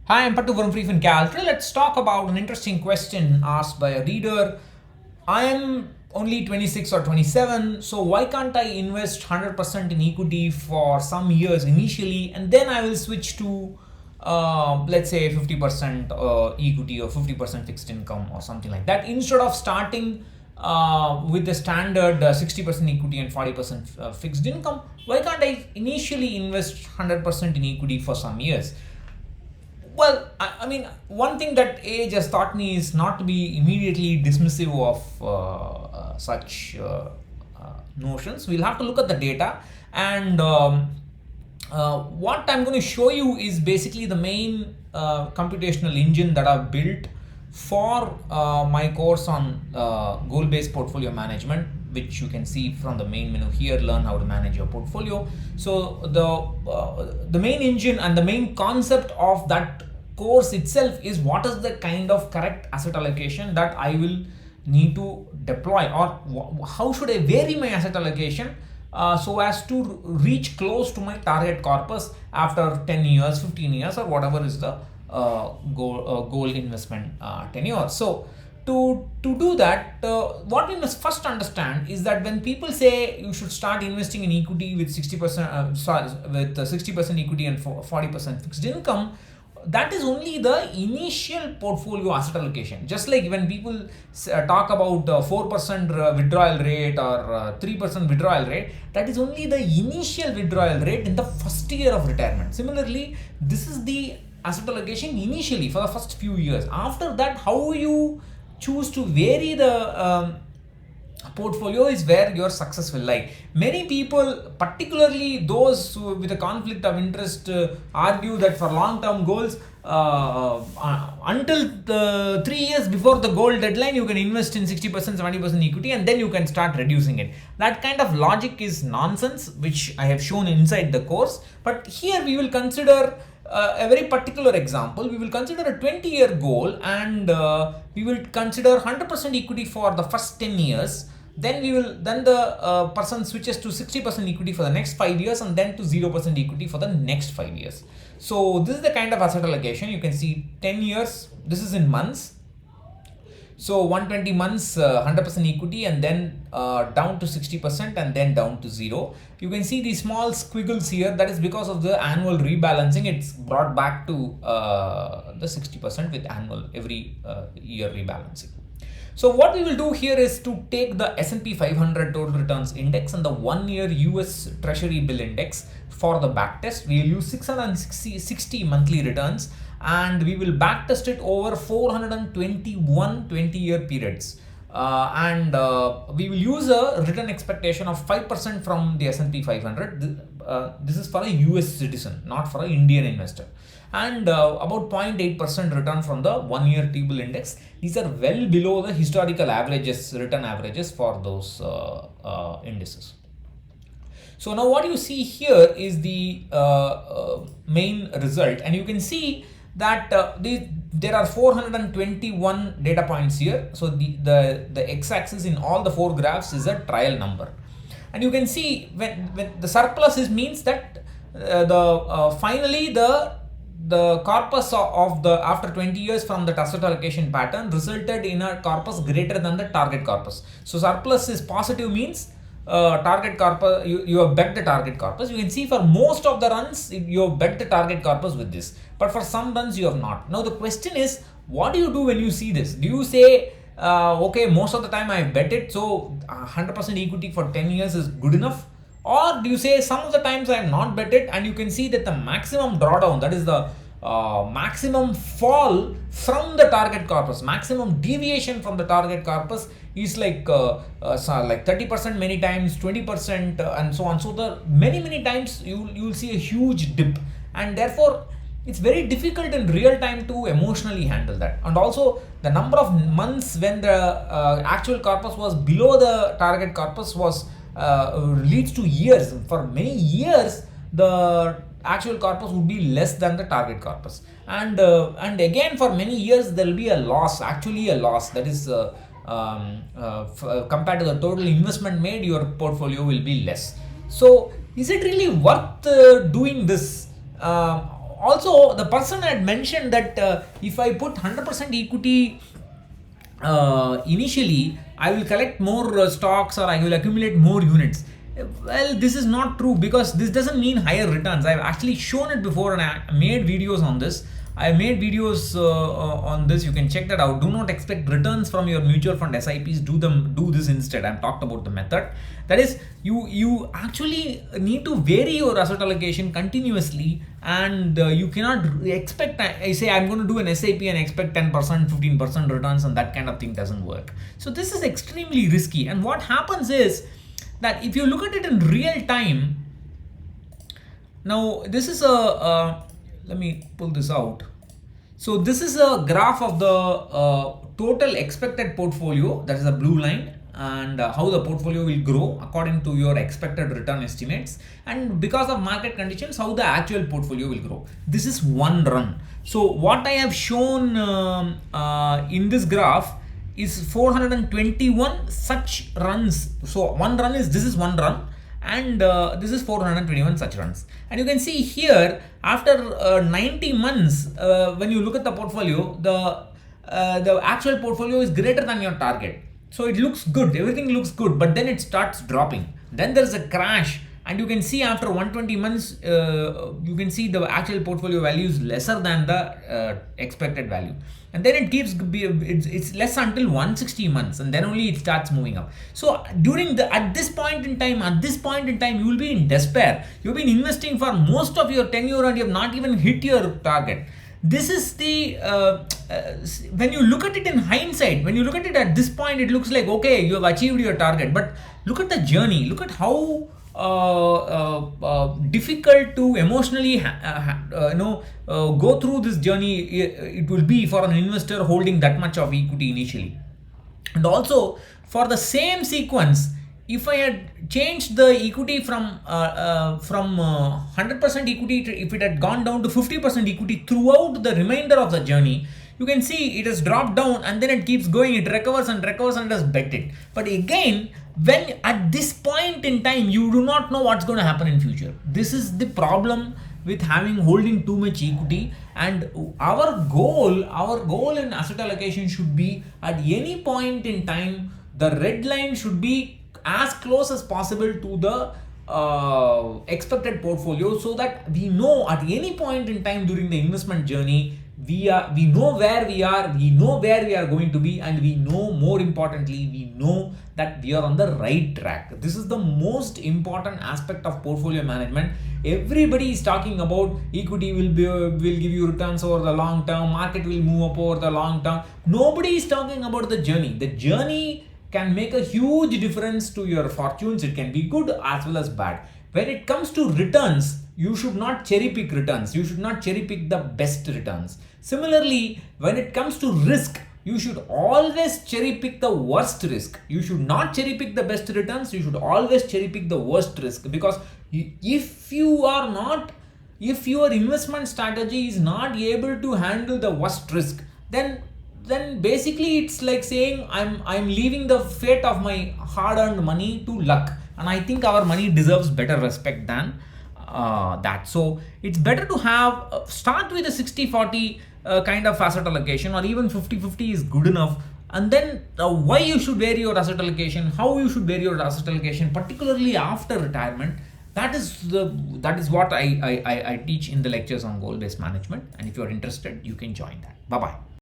Hi, I'm Pattu from freefincal. Today, let's talk about an interesting question asked by a reader. I am only 26 or 27, so why can't I invest 100% in equity for some years initially and then I will switch to, let's say, 50% equity or 50% fixed income or something like that instead of starting with the standard 60% equity and 40% fixed income? Why can't I initially invest 100% in equity for some years? Well, I mean, one thing that age has taught me is not to be immediately dismissive of such notions. We'll have to look at the data, and what I'm going to show you is basically the main computational engine that I've built for my course on goal-based portfolio management, which you can see from the main menu here. Learn how to manage your portfolio. So the main engine and the main concept of that course itself is what is the kind of correct asset allocation that I will need to deploy, or how should I vary my asset allocation so as to reach close to my target corpus after 10 years, 15 years, or whatever is the goal investment tenure. So to do that, what we must first understand is that when people say you should start investing in equity with 60%, with 60% equity and 40% fixed income, that is only the initial portfolio asset allocation. Just like when people talk about 4% withdrawal rate or 3% withdrawal rate, that is only the initial withdrawal rate in the first year of retirement. Similarly, this is the asset allocation initially for the first few years. After that, how you choose to vary the portfolio is where your success will lie. Many people, particularly those with a conflict of interest, argue that for long-term goals, until the 3 years before the goal deadline, you can invest in 60%, 70% equity, and then you can start reducing it. That kind of logic is nonsense, which I have shown inside the course. But here we will consider a very particular example. We will consider a 20-year goal, and we will consider 100% equity for the first 10 years. Then the person switches to 60% equity for the next 5 years, and then to 0% equity for the next 5 years. So this is the kind of asset allocation. You can see 10 years, this is in months. So 120 months, 100% equity, and then down to 60%, and then down to 0. You can see these small squiggles here. That is because of the annual rebalancing. It's brought back to the 60% with annual every year rebalancing. So what we will do here is to take the S&P 500 total returns index and the 1-year US Treasury bill index for the backtest. We will use 660 monthly returns, and we will backtest it over 421 20-year periods. We will use a return expectation of 5% from the S&P 500. This is for a US citizen, not for an Indian investor. And about 0.8% return from the 1-year T-bill index. These are well below the historical averages, return averages for those indices. So now what you see here is the main result, and you can see that there are 421 data points here. So the x-axis in all the 4 graphs is a trial number, and you can see when the surplus is means that finally the corpus of the after 20 years from the asset allocation pattern resulted in a corpus greater than the target corpus. So surplus is positive, means target corpus, you have bet the target corpus. You can see for most of the runs you have bet the target corpus with this, but for some runs you have not. Now the question is, what do you do when you see this? Do you say okay, most of the time I bet it, so 100% equity for 10 years is good enough? Or do you say some of the times I have not bet it, and you can see that the maximum drawdown, that is the maximum fall from the target corpus, maximum deviation from the target corpus is like 30% many times, 20%, and so on. So the many times you will see a huge dip, and therefore it's very difficult in real time to emotionally handle that. And also the number of months when the actual corpus was below the target corpus was leads to years. For many years the actual corpus would be less than the target corpus, and again for many years there will be a loss, actually a loss, that is compared to the total investment made, your portfolio will be less. So is it really worth doing this? also the person had mentioned that if I put 100% equity initially, I will collect more stocks, or I will accumulate more units. Well, this is not true, because this doesn't mean higher returns. I've actually shown it before, and I made videos on this. I made videos on this. You can check that out. Do not expect returns from your mutual fund SIPs. Do this instead. I've talked about the method. That is, you actually need to vary your asset allocation continuously, and you cannot expect. I say I'm going to do an SIP and expect 10%, 15% returns, and that kind of thing doesn't work. So this is extremely risky. And what happens is that if you look at it in real time, now this is let me pull this out. So this is a graph of the total expected portfolio, that is the blue line, and how the portfolio will grow according to your expected return estimates, and because of market conditions, how the actual portfolio will grow. This is one run. So what I have shown in this graph is 421 such runs. So one run is, this is one run, and this is 421 such runs. And you can see here, after 90 months, when you look at the portfolio, the actual portfolio is greater than your target. So it looks good, everything looks good, but then it starts dropping. Then there is a crash, and you can see after 120 months, you can see the actual portfolio value is lesser than the expected value. And then it keeps, it's less until 160 months, and then only it starts moving up. So at this point in time, you will be in despair. You've been investing for most of your tenure and you have not even hit your target. This is the, when you look at it in hindsight, when you look at it at this point, it looks like, okay, you have achieved your target. But look at the journey, look at how difficult to emotionally go through this journey it will be for an investor holding that much of equity initially. And also, for the same sequence, if I had changed the equity from 100% equity, if it had gone down to 50% equity throughout the remainder of the journey, you can see it has dropped down, and then it keeps going, it recovers and has bet it. But again, when at this point in time, you do not know what's going to happen in future. This is the problem with holding too much equity. And our goal in asset allocation should be, at any point in time, the red line should be as close as possible to the expected portfolio, so that we know at any point in time during the investment journey, we know where we are, we know where we are going to be, and we know, more importantly, we know that we are on the right track. This is the most important aspect of portfolio management. Everybody is talking about equity will give you returns over the long term, market will move up over the long term. Nobody is talking about the journey. The journey can make a huge difference to your fortunes. It can be good as well as bad. When it comes to returns, you should not cherry pick returns. You should not cherry pick the best returns. Similarly, when it comes to risk, you should always cherry pick the worst risk. You should not cherry pick the best returns. You should always cherry pick the worst risk, because if your investment strategy is not able to handle the worst risk, then basically it's like saying I'm leaving the fate of my hard-earned money to luck. And I think our money deserves better respect than that. So it's better to have start with a 60-40 kind of asset allocation, or even 50-50 is good enough. And then why you should vary your asset allocation, how you should vary your asset allocation, particularly after retirement. That is what I teach in the lectures on goal-based management. And if you are interested, you can join that. Bye-bye.